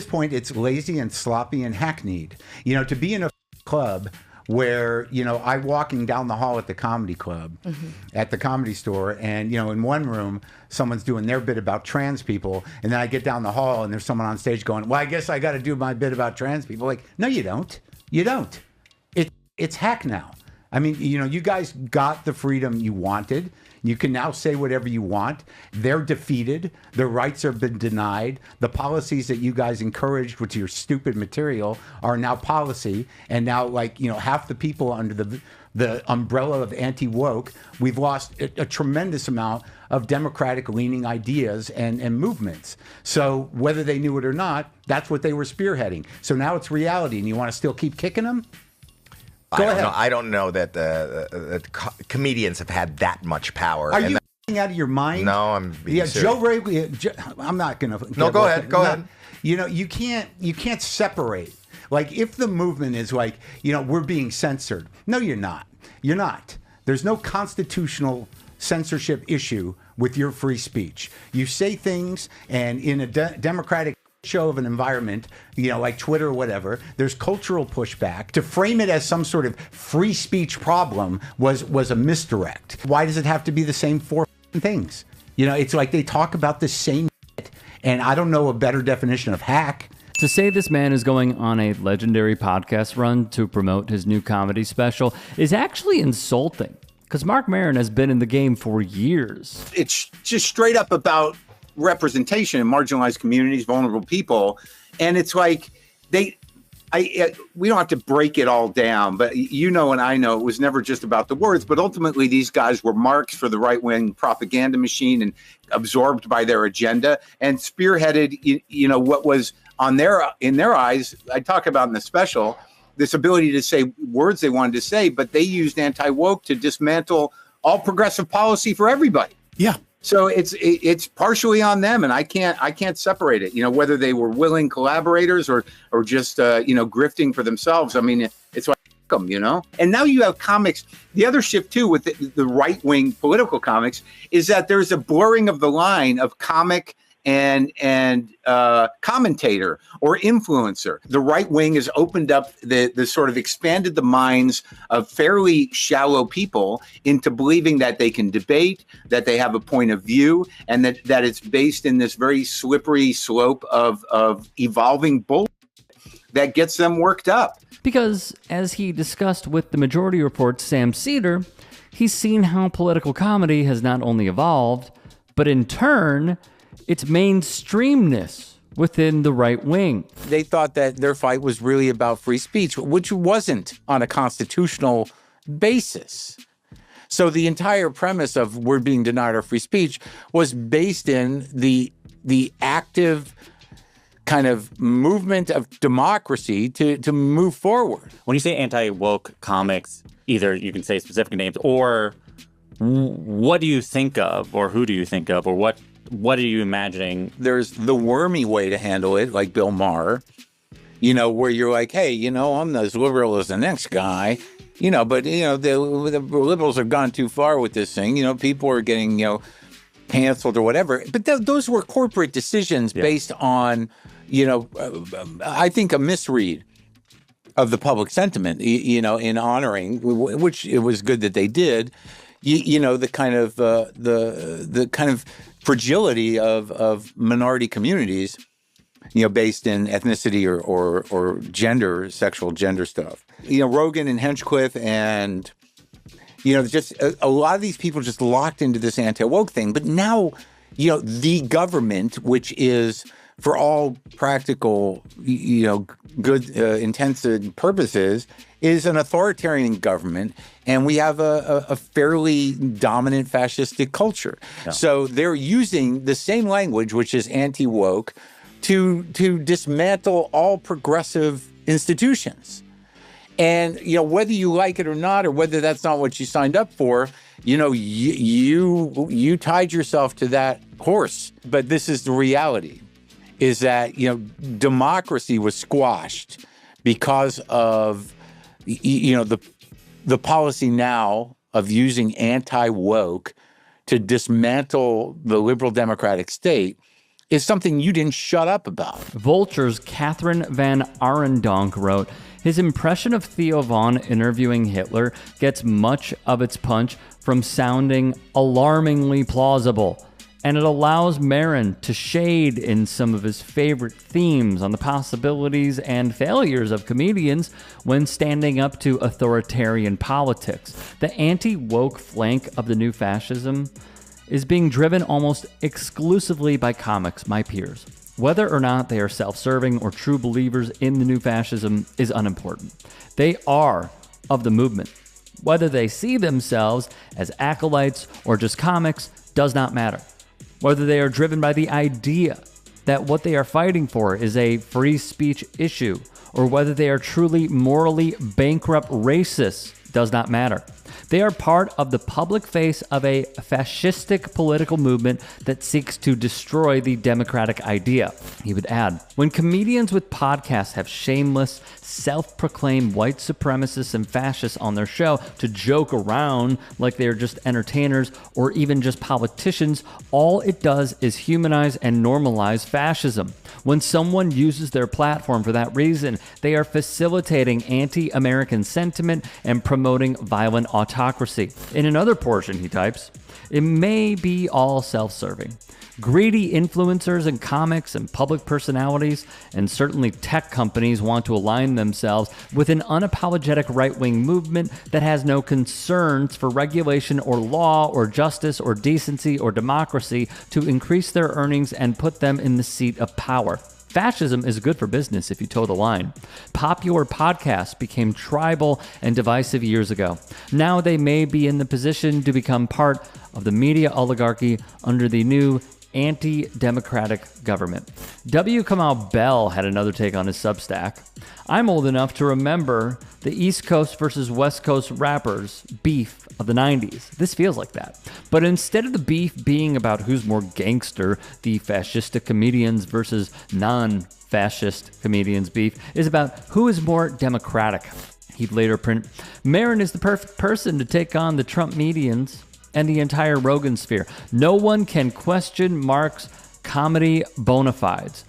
this point, it's lazy and sloppy and hackneyed. To be in a club where, I'm walking down the hall at the comedy club, at the Comedy Store, and, in one room, someone's doing their bit about trans people, and then I get down the hall and there's someone on stage going, well, I guess I got to do my bit about trans people. Like, no, you don't. You don't. It's hack now. I mean, you guys got the freedom you wanted. You can now say whatever you want. They're defeated. Their rights have been denied. The policies that you guys encouraged with your stupid material are now policy. And now, half the people under the umbrella of anti-woke, we've lost a tremendous amount of democratic-leaning ideas and movements. So whether they knew it or not, that's what they were spearheading. So now it's reality, and you want to still keep kicking them? Go ahead. I don't know that the comedians have had that much power. Are you out of your mind? No, I'm being serious. Joe Ray. I'm not going to. No, go ahead. Go ahead. You can't separate. Like, if the movement is like, we're being censored. No, you're not. You're not. There's no constitutional censorship issue with your free speech. You say things, and in a democratic show of an environment, like Twitter or whatever, there's cultural pushback. To frame it as some sort of free speech problem was a misdirect. Why does it have to be the same four things? It's like they talk about the same shit, and I don't know a better definition of hack. To say this man is going on a legendary podcast run to promote his new comedy special is actually insulting, because Marc Maron has been in the game for years. It's just straight up about representation in marginalized communities, vulnerable people. And it's like we don't have to break it all down, but and I know it was never just about the words, but ultimately these guys were marks for the right-wing propaganda machine and absorbed by their agenda and spearheaded, what was in their eyes, I talk about in the special, this ability to say words they wanted to say, but they used anti-woke to dismantle all progressive policy for everybody. Yeah. So it's partially on them, and I can't separate it. Whether they were willing collaborators or just grifting for themselves. I mean, it's like them, And now you have comics. The other shift too with the right wing political comics is that there's a blurring of the line of comic and commentator or influencer. The right wing has opened up the sort of expanded the minds of fairly shallow people into believing that they can debate, that they have a point of view, and that it's based in this very slippery slope of evolving bullshit that gets them worked up. Because, as he discussed with the Majority Report's Sam Cedar, he's seen how political comedy has not only evolved, but in turn, its mainstreamness within the right wing. They thought that their fight was really about free speech, which wasn't on a constitutional basis. So the entire premise of we're being denied our free speech was based in the active kind of movement of democracy to move forward. When you say anti-woke comics, either you can say specific names, or what do you think of, or who do you think of, or what are you imagining? There's the wormy way to handle it, like Bill Maher, where you're like, hey, I'm as liberal as the next guy, but, the liberals have gone too far with this thing. People are getting, canceled or whatever. But those were corporate decisions based on, I think a misread of the public sentiment, in honoring, which it was good that they did, the kind of fragility of minority communities, based in ethnicity or gender, sexual gender stuff. Rogan and Hinchcliffe and, just a lot of these people just locked into this anti-woke thing. But now, the government, which is for all practical, good intents and purposes, is an authoritarian government, and we have a fairly dominant fascistic culture. Yeah. So they're using the same language, which is anti-woke, to dismantle all progressive institutions. And, whether you like it or not, or whether that's not what you signed up for, you tied yourself to that horse. But this is the reality, is that, democracy was squashed because of the policy now of using anti-woke to dismantle the liberal democratic state is something you didn't shut up about. Vulture's Catherine Van Arendonk wrote, his impression of Theo Von interviewing Hitler gets much of its punch from sounding alarmingly plausible, and it allows Maron to shade in some of his favorite themes on the possibilities and failures of comedians when standing up to authoritarian politics. The anti-woke flank of the new fascism is being driven almost exclusively by comics, my peers. Whether or not they are self-serving or true believers in the new fascism is unimportant. They are of the movement. Whether they see themselves as acolytes or just comics does not matter. Whether they are driven by the idea that what they are fighting for is a free speech issue, or whether they are truly morally bankrupt racists does not matter. They are part of the public face of a fascistic political movement that seeks to destroy the democratic idea. He would add, when comedians with podcasts have shameless, self-proclaimed white supremacists and fascists on their show to joke around like they're just entertainers or even just politicians, all it does is humanize and normalize fascism. When someone uses their platform for that reason, they are facilitating anti-American sentiment and promoting violent autocracy. In another portion, he types, it may be all self-serving. Greedy influencers and comics and public personalities and certainly tech companies want to align themselves with an unapologetic right-wing movement that has no concerns for regulation or law or justice or decency or democracy to increase their earnings and put them in the seat of power. Fascism is good for business if you toe the line. Popular podcasts became tribal and divisive years ago. Now they may be in the position to become part of the media oligarchy under the new anti-democratic government. W. Kamau Bell had another take on his Substack. I'm old enough to remember the East Coast versus West Coast rappers beef of the 90s. This feels like that. But instead of the beef being about who's more gangster, the fascistic comedians versus non-fascist comedians beef is about who is more democratic. He'd later print, Maron is the perfect person to take on the Trump medians and the entire Rogan sphere. No one can question Mark's comedy bona fides.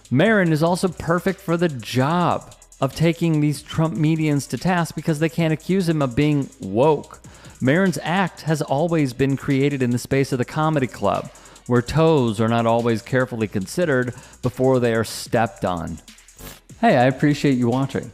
Maron is also perfect for the job of taking these Trump medians to task because they can't accuse him of being woke. Maron's act has always been created in the space of the comedy club, where toes are not always carefully considered before they are stepped on. Hey, I appreciate you watching.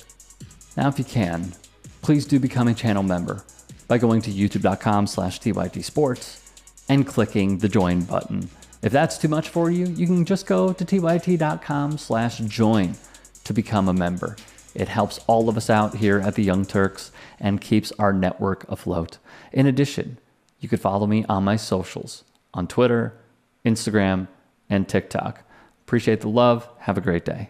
Now, if you can, please do become a channel member by going to youtube.com/tytsports and clicking the join button. If that's too much for you, you can just go to tyt.com/join to become a member. It helps all of us out here at the Young Turks and keeps our network afloat. In addition, you could follow me on my socials on Twitter, Instagram, and TikTok. Appreciate the love. Have a great day.